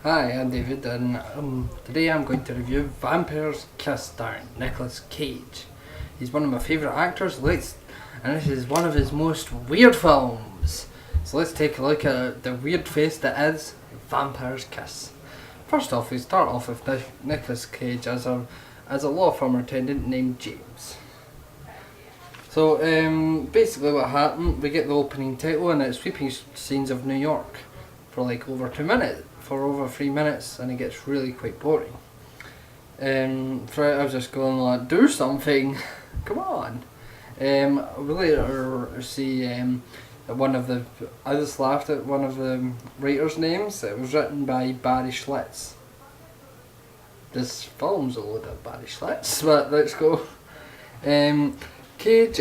Hi, I'm David, and today I'm going to review Vampire's Kiss starring Nicolas Cage. He's one of my favourite actors, and this is one of his most weird films. So let's take a look at the weird face that is Vampire's Kiss. First off, we start off with Nicolas Cage as a law firm attendant named James. So basically what happened, we get the opening title and it's sweeping scenes of New York for like over 3 minutes, and it gets really quite boring. For it I was just going like, do something, come on. We later see I just laughed at one of the writers' names. It was written by Barry Schlitz. This film's a load of Barry Schlitz, but let's go. Cage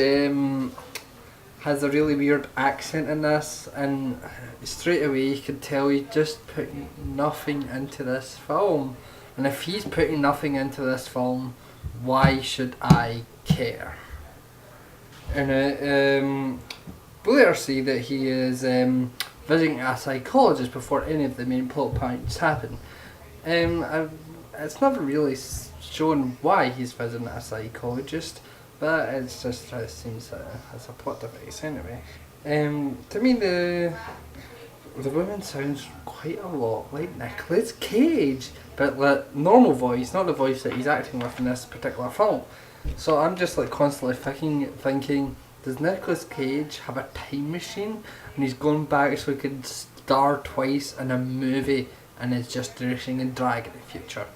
has a really weird accent in this, and straight away you can tell he's just putting nothing into this film. And if he's putting nothing into this film, why should I care? And we later see that he is visiting a psychologist before any of the main plot points happen. It's never really shown why he's visiting a psychologist, but it seems as a plot device anyway. To me, the woman sounds quite a lot like Nicolas Cage, but like normal voice, not the voice that he's acting with in this particular film. So I'm just like constantly thinking, does Nicolas Cage have a time machine and he's going back so he can star twice in a movie and is just racing and drag in the future?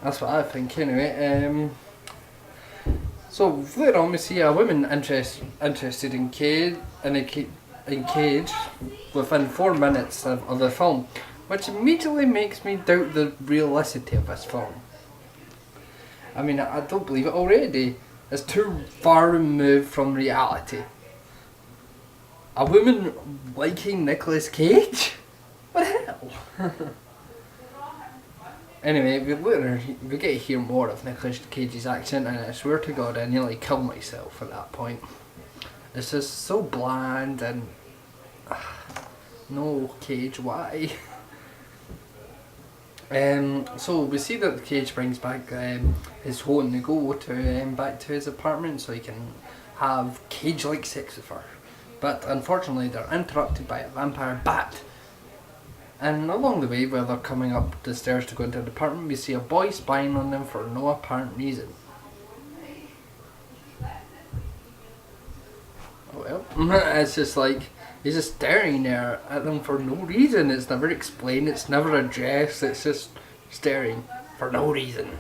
That's what I think anyway. So later on we see a woman interested in Cage within 4 minutes of the film, which immediately makes me doubt the realisticity of this film. I mean, I don't believe it already. It's too far removed from reality. A woman liking Nicolas Cage? What the hell? Anyway, we get to hear more of Nicolas Cage's accent, and I swear to God I nearly killed myself at that point. It's just so bland and... no, Cage, why? So we see that Cage brings back his hoe and go to back to his apartment so he can have Cage-like sex with her. But unfortunately they're interrupted by a vampire bat. And along the way, while they're coming up the stairs to go into the apartment, we see a boy spying on them for no apparent reason. Oh well, it's just like, he's just staring there at them for no reason. It's never explained, it's never addressed, it's just staring for no reason.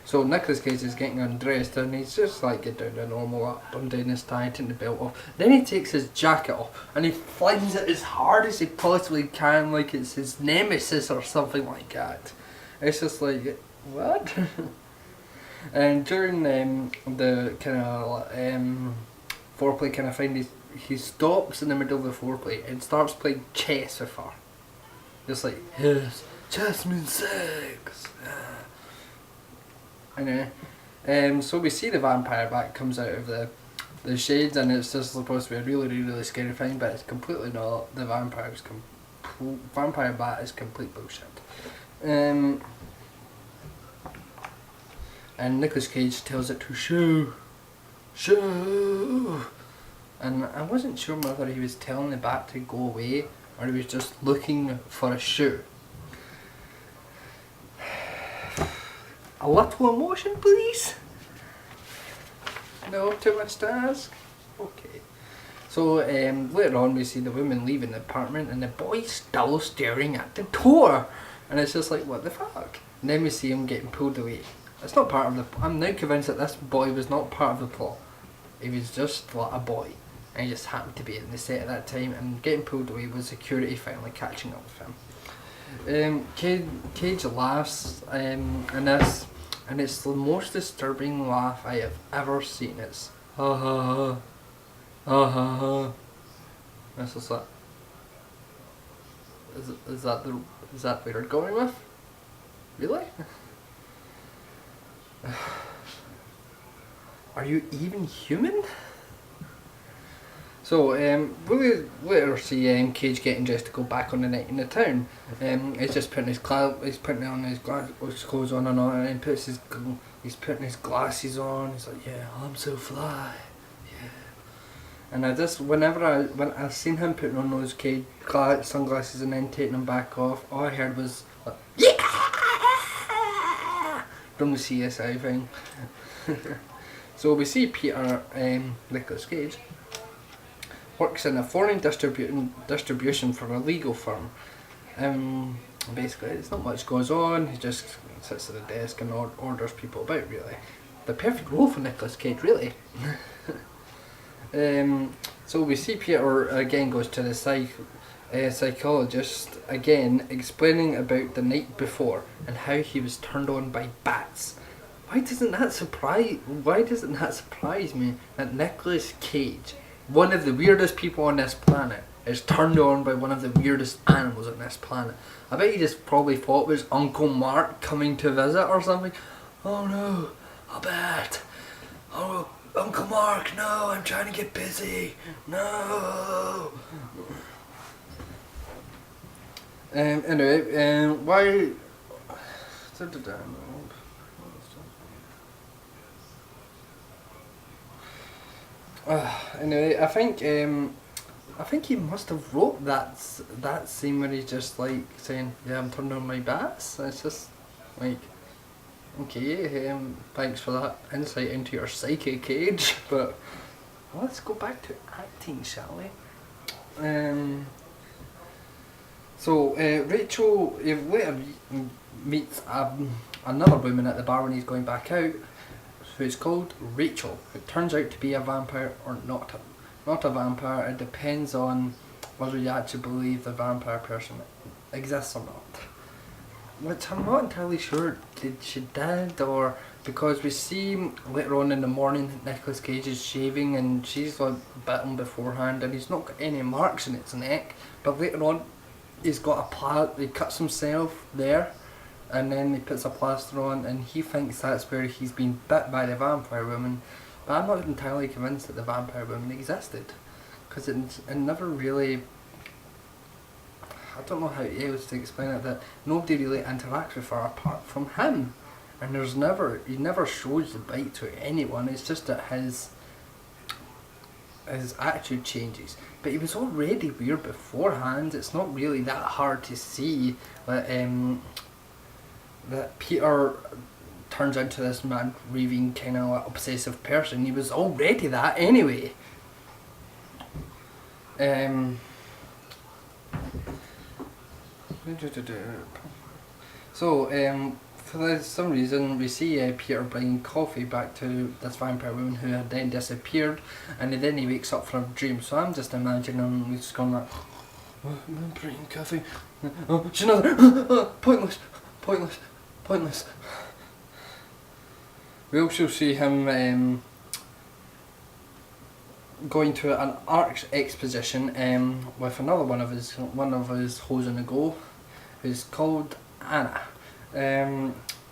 So Nicolas Cage is getting undressed and he's just like get down the normal up, undoing his tie, taking the belt off. Then he takes his jacket off and he flings it as hard as he possibly can, like it's his nemesis or something like that. It's just like, what? And during the kind of foreplay kind of thing, he stops in the middle of the foreplay and starts playing chess with her. Just like, yes, chess means sex. Anyway, so we see the vampire bat comes out of the shades, and it's just supposed to be a really scary thing, but it's completely not. The vampire bat is complete bullshit. And Nicolas Cage tells it to shoo. And I wasn't sure whether he was telling the bat to go away or he was just looking for a shoe. A little emotion, please? No, too much to ask? Okay. So later on we see the woman leaving the apartment and the boy's still staring at the door. And it's just like, what the fuck? And then we see him getting pulled away. It's not part of the... I'm now convinced that this boy was not part of the plot. He was just like a boy. And he just happened to be in the set at that time, and getting pulled away was security finally catching up with him. Cage laughs in this, and it's the most disturbing laugh I have ever seen. It's ha ha ha, ha ha ha. That's just like, is that what you're going with? Really? Are you even human? So we later see Cage getting dressed to go back on the night in the town. He's just putting he's putting on his clothes on and on, and then he's putting his glasses on. He's like, yeah, I'm so fly. Yeah. And I just when I seen him putting on those Cage sunglasses and then taking them back off, all I heard was like, yeah, from the CSI thing. So we see Peter Nicolas Cage works in a foreign distribution for a legal firm. Basically, it's not much goes on. He just sits at the desk and orders people about. Really, the perfect role for Nicolas Cage, really. So we see Peter again goes to the psychologist again, explaining about the night before and how he was turned on by bats. Why doesn't that surprise me that Nicolas Cage, one of the weirdest people on this planet, is turned on by one of the weirdest animals on this planet? I bet he just probably thought it was Uncle Mark coming to visit or something. Oh no, a bat. Oh, Uncle Mark, no, I'm trying to get busy. No. Anyway, why... Anyway, I think he must have wrote that scene where he's just like saying, "Yeah, I'm turning on my bats." It's just like, okay, thanks for that insight into your psyche, Cage. But let's go back to acting, shall we? So Rachel later meets another woman at the bar when he's going back out, who's called Rachel, who turns out to be a vampire or not a vampire. It depends on whether you actually believe the vampire person exists or not. Which I'm not entirely sure she did, or because we see later on in the morning Nicolas Cage is shaving and she's like bitten beforehand and he's not got any marks in its neck, but later on he's got he cuts himself there. And then he puts a plaster on and he thinks that's where he's been bit by the vampire woman. But I'm not entirely convinced that the vampire woman existed. Because it never really... I don't know how else to explain it, that nobody really interacts with her apart from him. And he never shows the bite to anyone. It's just that his attitude changes. But he was already weird beforehand. It's not really that hard to see that Peter turns into this mad, raving, kind of obsessive person. He was already that anyway. So, for some reason, we see Peter bringing coffee back to this vampire woman who had then disappeared, and then he wakes up from a dream. So I'm just imagining him, he's just going like, oh, I'm bringing coffee. Oh, she's another. Pointless. We also see him going to an art exposition with another one of his hoes on the go, who's called Anna.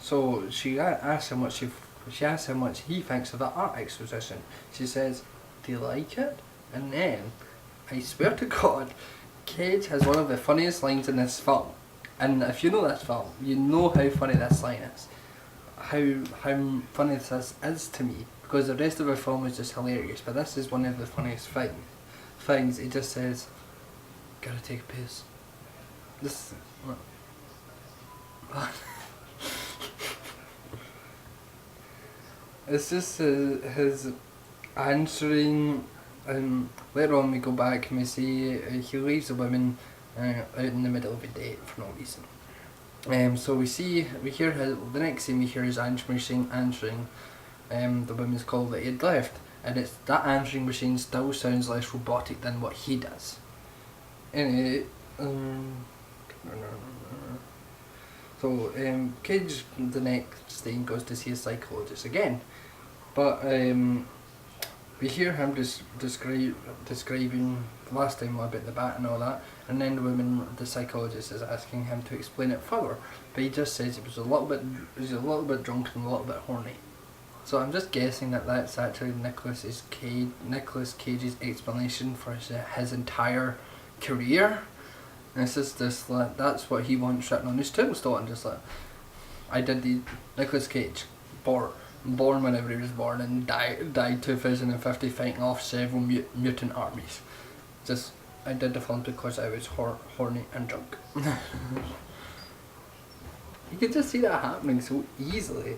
So she asks him what he thinks of the art exposition. She says, "Do you like it?" And then, I swear to God, Cage has one of the funniest lines in this film. And if you know this film, you know how funny this line is. How funny this is to me. Because the rest of the film is just hilarious. But this is one of the funniest things. He just says, "Gotta take a piss." This... It's just his answering... later on we go back and we see he leaves the women out in the middle of a date for no reason. So we hear the next scene we hear is answering the woman's call that he had left, and it's that answering machine still sounds less robotic than what he does. Anyway, so Cage the next day goes to see a psychologist again, but we hear him describing last time about the bat and all that, and then the psychologist is asking him to explain it further, but he just says he was a little bit drunk and a little bit horny. So I'm just guessing that that's actually Nicolas Cage's explanation for his entire career. And it's just this, like, that's what he wants written on his tombstone. Just like, I did the Nicolas Cage, born whenever he was born and died 2050 fighting off several mutant armies. Just, I did the film because I was horny and drunk. You can just see that happening so easily.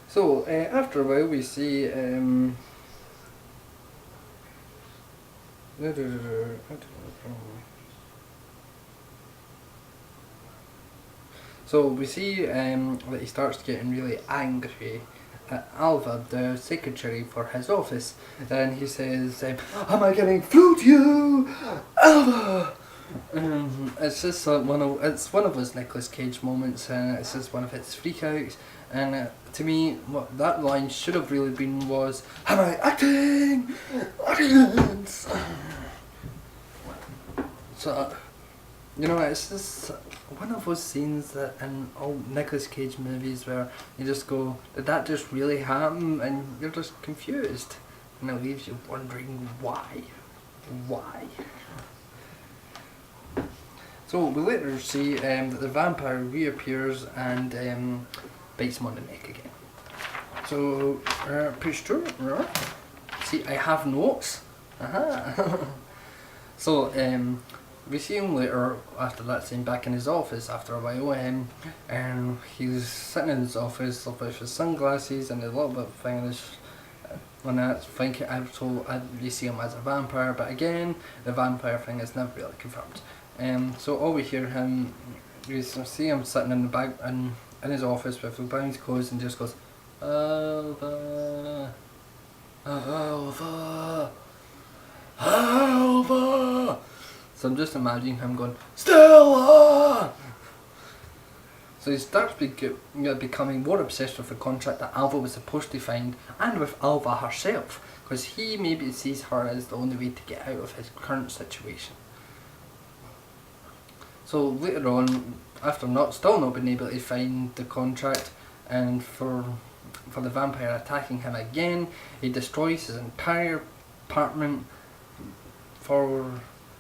So after a while we see so we see that he starts getting really angry at Alva, the secretary for his office, and he says, "Am I getting through to you, Alva?" It's just one of those Nicolas Cage moments, and it's just one of his freakouts. And to me, what that line should have really been was, "Am I acting? Audience!" So, you know, it's just one of those scenes that in all Nicolas Cage movies where you just go, did that just really happen? And you're just confused. And it leaves you wondering why. Why? So we later see that the vampire reappears and bites him on the neck again. So, push through. See, I have notes. Aha. So, we see him later after that scene back in his office after a while, and he's sitting in his office with his sunglasses and a little bit of thing. When I think you see him as a vampire, but again, the vampire thing is never really confirmed. So all we hear him, we see him sitting in the back in his office with the blinds closed and just goes, "Alva, Alva, Alva." So I'm just imagining him going, "Stella!" So he starts becoming more obsessed with the contract that Alva was supposed to find, and with Alva herself, because he maybe sees her as the only way to get out of his current situation. So later on, after still not being able to find the contract, and for the vampire attacking him again, he destroys his entire apartment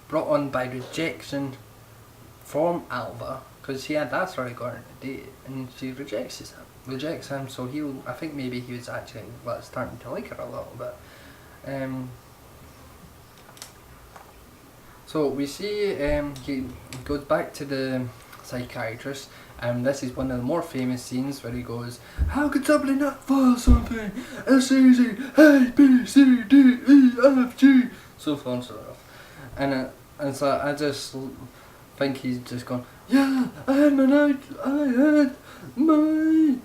brought on by rejection from Alva, because he had asked her to go on a date and she rejects him. So I think maybe he was actually starting to like her a little bit. So we see he goes back to the psychiatrist, and this is one of the more famous scenes where he goes, "How could somebody not follow something as easy A, B, C, D, E, F, G," so forth and so forth. And so I just think he's just gone, "Yeah, I had my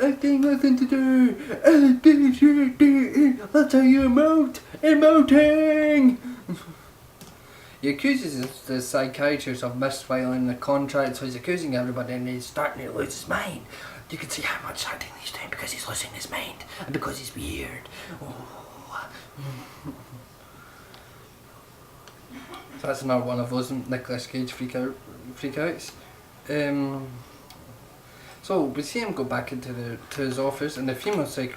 acting nothing to do. A, B, C, D, E, that's how you emoting." He accuses the psychiatrist of misfiling the contract, so he's accusing everybody and he's starting to lose his mind. You can see how much acting he's doing because he's losing his mind and because he's weird. Oh. So that's another one of those Nicolas Cage freakouts. So we see him go back into his office, and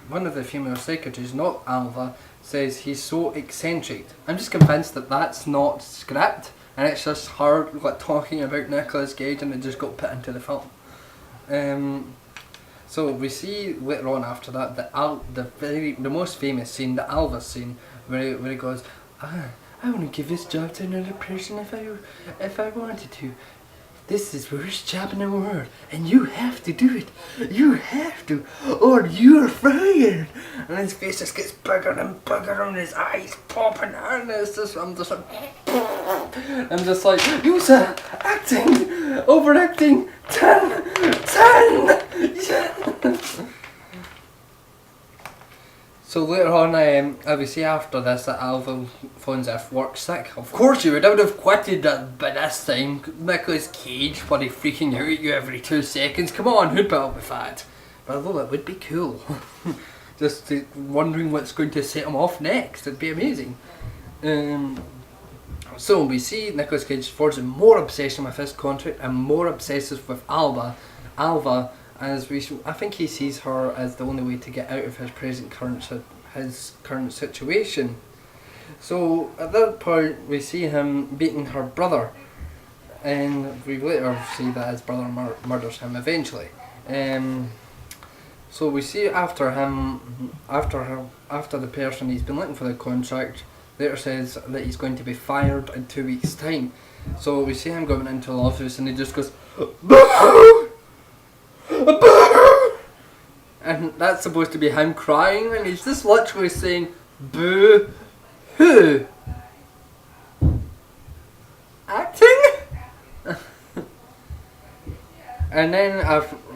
one of the female secretaries, not Alva, says he's so eccentric. I'm just convinced that that's not script, and it's just her talking about Nicolas Cage, and it just got put into the film. So we see later on after that the most famous scene, the Alva scene, where he goes, "I want to give this job to another person if I wanted to. This is the worst job in the world, and you have to do it. You have to, or you're fired." And his face just gets bigger and bigger, and his eyes popping, and I'm just like, "You sir, acting, overacting, 10. So later on, obviously after this, that Alva phones off work sick. Of course you would have quitted that by this time. Nicolas Cage, bloody freaking out at you every 2 seconds. Come on, who'd be up with that? But although it would be cool. Just wondering what's going to set him off next. It'd be amazing. So we see Nicolas Cage forging more obsession with his contract and more obsessive with Alva I think he sees her as the only way to get out of his current situation. So at that point we see him beating her brother, and we later see that his brother murders him eventually. So we see after the person he's been looking for the contract later says that he's going to be fired in 2 weeks' time. So we see him going into the office and he just goes, "Boo! Boo!" And that's supposed to be him crying, and he's just literally saying, "Boo! Who? Acting?" And then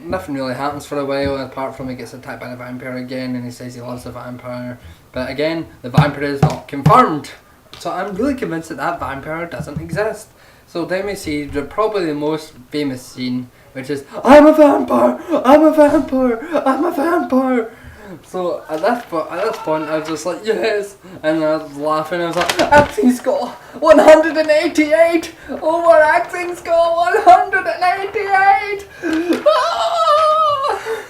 nothing really happens for a while, apart from he gets attacked by the vampire again, and he says he loves the vampire. But again, the vampire is not confirmed. So I'm really convinced that vampire doesn't exist. So then we see probably the most famous scene, which is, "I'm a vampire! I'm a vampire! I'm a vampire!" So at this point I was just like, yes, and I was laughing. I was like, "Acting score 188! Overacting score 188!" Ah!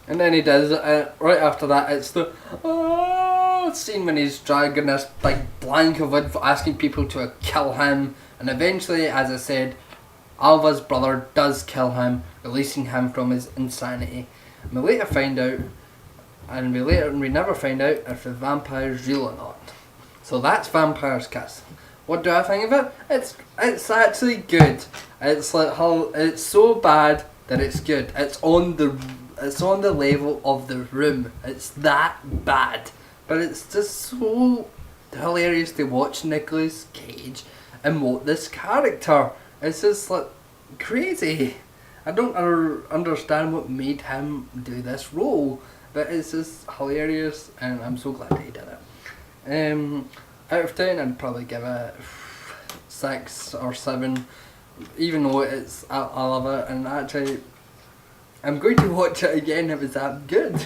And then he does, right after that it's the scene when he's dragging this big blank of wood asking people to kill him, and eventually, as I said, Alva's brother does kill him, releasing him from his insanity. And we later find out, and we never find out if the vampire's real or not. So that's Vampire's Kiss. What do I think of it? It's actually good. It's like how it's so bad that it's good. It's on the level of The Room. It's that bad, but it's just so hilarious to watch Nicolas Cage emote this character. It's just like crazy. I don't understand what made him do this role, but it's just hilarious, and I'm so glad that he did it. Out of 10, I'd probably give it 6 or 7, even though I love it, and actually I'm going to watch it again if it's that good.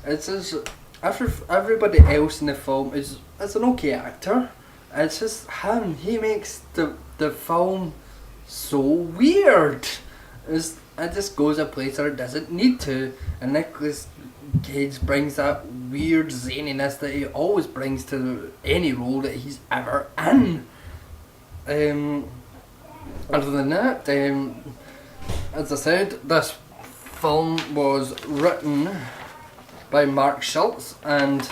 It's just, everybody else in the film is an okay actor. It's just him. He makes the film so weird. It just goes a place where it doesn't need to, and Nicolas Cage brings that weird zaniness that he always brings to any role that he's ever in. Other than that, as I said, this film was written by Mark Schultz, and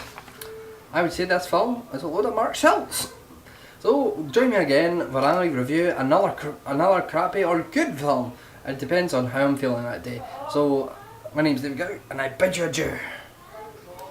I would say this film is a load of Mark Schultz. So join me again when I review another crappy or good film. It depends on how I'm feeling that day. So my name's David Gouck, and I bid you adieu.